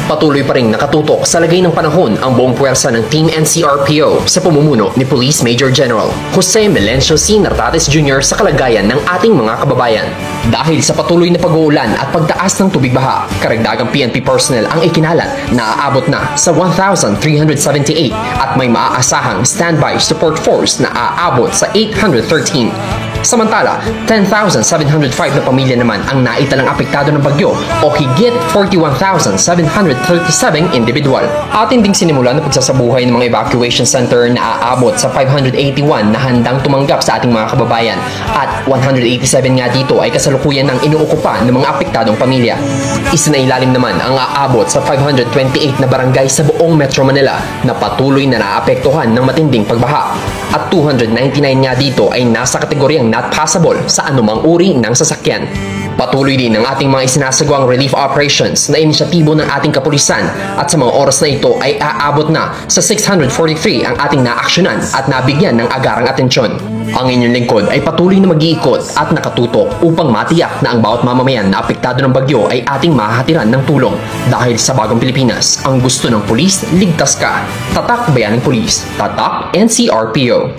Patuloy pa rin nakatutok sa lagay ng panahon ang buong puwersa ng Team NCRPO sa pamumuno ni Police Major General Jose Melencio C. Nartates Jr. sa kalagayan ng ating mga kababayan. Dahil sa patuloy na pag-uulan at pagtaas ng tubig baha, karagdagang PNP personnel ang ikinalat na aabot na sa 1,378 at may maaasahang standby support force na aabot sa 813. Samantala, 10,705 na pamilya naman ang naitalang apektado ng bagyo o higit 41,737 individual. Atin ding sinimulan na pagsasabuhay ng mga evacuation center na aabot sa 581 na handang tumanggap sa ating mga kababayan at 187 nga dito ay kasalukuyan ng inuukupa ng mga apektadong pamilya. Isinailalim naman ang aabot sa 528 na barangay sa buong Metro Manila na patuloy na naapektuhan ng matinding pagbaha at 299 nga dito ay nasa kategoryang not passable sa anumang uri ng sasakyan. Patuloy din ang ating mga isinasagawang relief operations na inisyatibo ng ating kapulisan at sa mga oras na ito ay aabot na sa 643 ang ating naaksyonan at nabigyan ng agarang atensyon. Ang inyong lingkod ay patuloy na mag-iikot at nakatutok upang matiyak na ang bawat mamamayan na apektado ng bagyo ay ating mahahatiran ng tulong. Dahil sa bagong Pilipinas, ang gusto ng pulis, ligtas ka. Tatak Bayaning Pulis. Tatak NCRPO.